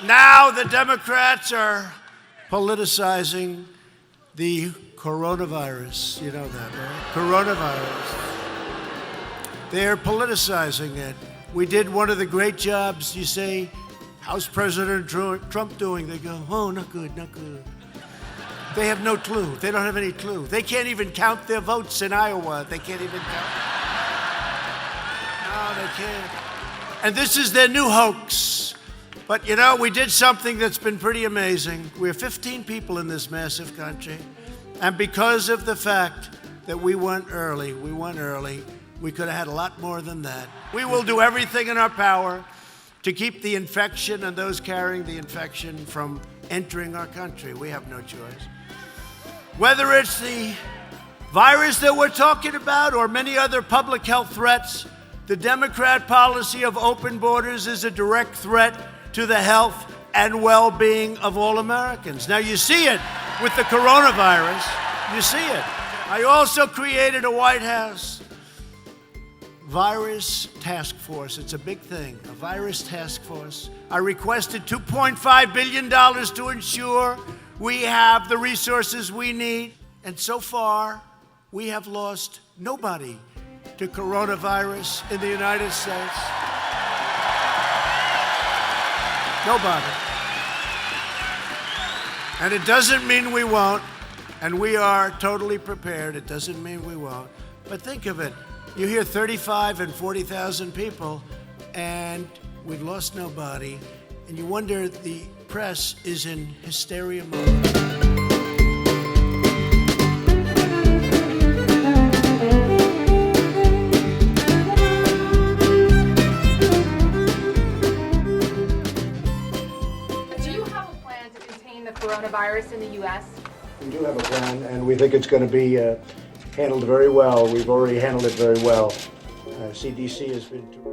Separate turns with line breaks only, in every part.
Now the Democrats are politicizing the coronavirus. You know that, right? Coronavirus. They're politicizing it. We did one of the great jobs. You say, how's President Trump doing? They go, oh, not good, not good. They have no clue. They don't have any clue. They can't even count their votes in Iowa. They can't even count. No, they can't. And this is their new hoax. But, you know, we did something that's been pretty amazing. We're 15 people in this massive country. And because of the fact that we went early, we could have had a lot more than that. We will do everything in our power to keep the infection and those carrying the infection from entering our country. We have no choice. Whether it's the virus that we're talking about or many other public health threats, the Democrat policy of open borders is a direct threat to the health and well-being of all Americans. Now, you see it with the coronavirus. You see it. I also created a White House virus task force. It's a big thing, a virus task force. I requested $2.5 billion to ensure we have the resources we need. And so far, we have lost nobody to coronavirus in the United States. Nobody. And it doesn't mean we won't, and we are totally prepared. It doesn't mean we won't. But think of it. You hear 35 and 40,000 people, and we've lost nobody, and you wonder the press is in hysteria mode.
Coronavirus in the U.S.?
We do have a plan, and we think it's going to be handled very well. We've already handled it very well. CDC has been terrific.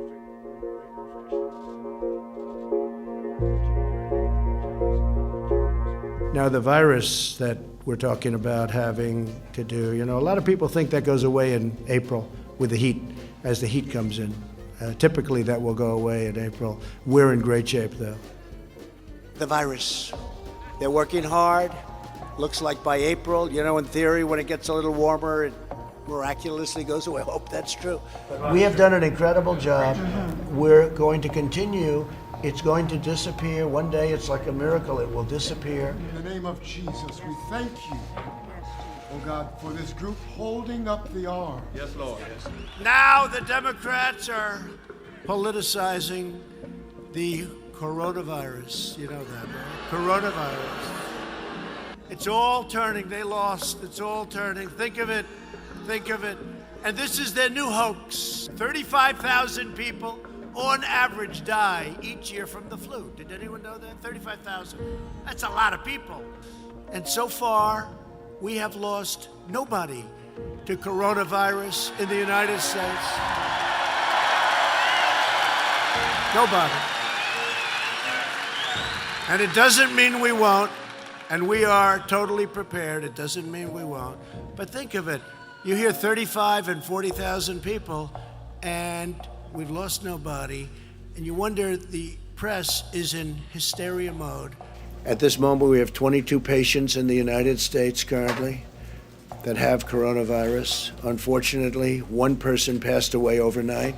Now, the virus that we're talking about having to do, you know, a lot of people think that goes away in April with the heat, as the heat comes in. Typically, that will go away in April. We're in great shape, though. The virus. They're working hard. Looks like by April, you know, in theory, when it gets a little warmer, it miraculously goes away. I hope that's true. We have done an incredible job. We're going to continue. It's going to disappear. One day, it's like a miracle. It will disappear.
In the name of Jesus, we thank you, oh God, for this group holding up the arm.
Yes, Lord. Yes.
Now the Democrats are politicizing the coronavirus. You know that, right? Coronavirus. It's all turning. They lost. It's all turning. Think of it. Think of it. And this is their new hoax. 35,000 people on average die each year from the flu. Did anyone know that? 35,000. That's a lot of people. And so far, we have lost nobody to coronavirus in the United States. Nobody. And it doesn't mean we won't, and we are totally prepared. It doesn't mean we won't. But think of it. You hear 35 and 40,000 people, and we've lost nobody, and you wonder the press is in hysteria mode. At this moment, we have 22 patients in the United States currently that have coronavirus. Unfortunately, one person passed away overnight.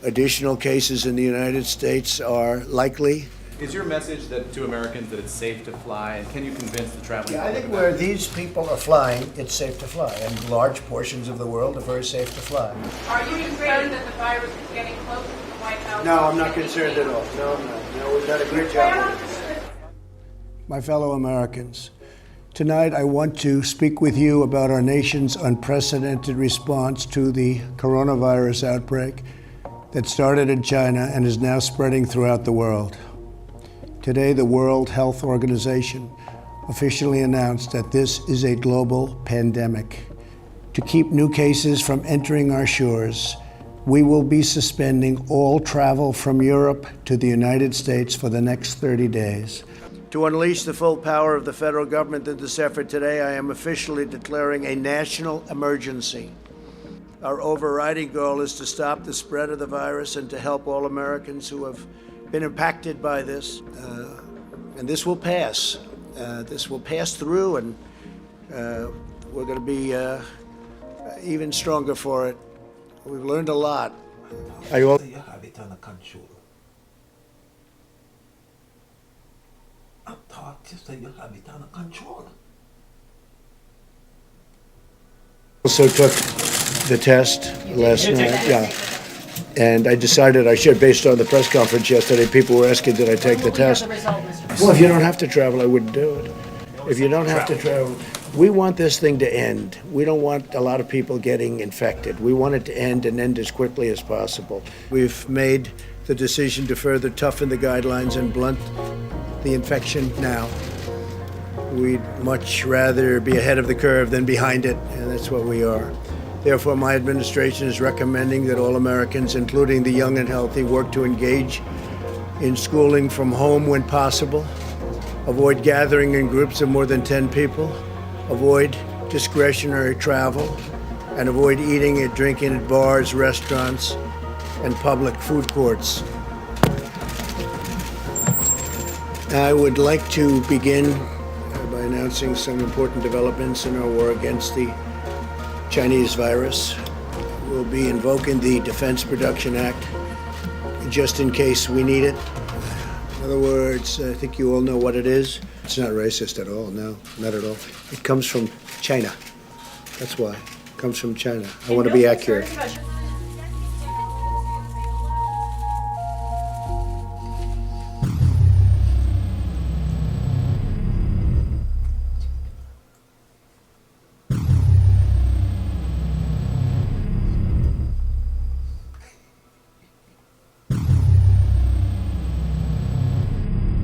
Additional cases in the United States are likely.
Is your message that to Americans that it's safe to fly, and can you convince the traveling
Yeah, I
public
think
about
where
it?
these people are flying, it's safe to fly, and large portions of the world are very safe to fly.
Are you concerned that the virus is getting close to the White House?
No, I'm not concerned at all. No, we've done a great job. My fellow Americans, tonight I want to speak with you about our nation's unprecedented response to the coronavirus outbreak that started in China and is now spreading throughout the world. Today, the World Health Organization officially announced that this is a global pandemic. To keep new cases from entering our shores, we will be suspending all travel from Europe to the United States for the next 30 days. To unleash the full power of the federal government in this effort today, I am officially declaring a national emergency. Our overriding goal is to stop the spread of the virus and to help all Americans who have been impacted by this, and this will pass. This will pass through, and we're going to be even stronger for it. We've learned a lot.
You have it under control. I thought you said you have it under control.
Also took the test last night, yeah. And I decided I should, based on the press conference yesterday. People were asking, did I take the test? Well, if you don't have to travel, I wouldn't do it. If you don't have to travel, we want this thing to end. We don't want a lot of people getting infected. We want it to end and end as quickly as possible. We've made the decision to further toughen the guidelines and blunt the infection now. We'd much rather be ahead of the curve than behind it, and that's what we are. Therefore, my administration is recommending that all Americans, including the young and healthy, work to engage in schooling from home when possible, avoid gathering in groups of more than 10 people, avoid discretionary travel, and avoid eating and drinking at bars, restaurants, and public food courts. I would like to begin by announcing some important developments in our war against the Chinese virus. We'll be invoking the Defense Production Act just in case we need it. In other words, I think you all know what it is. It's not racist at all, no, not at all. It comes from China. That's why. It comes from China. I want to be accurate.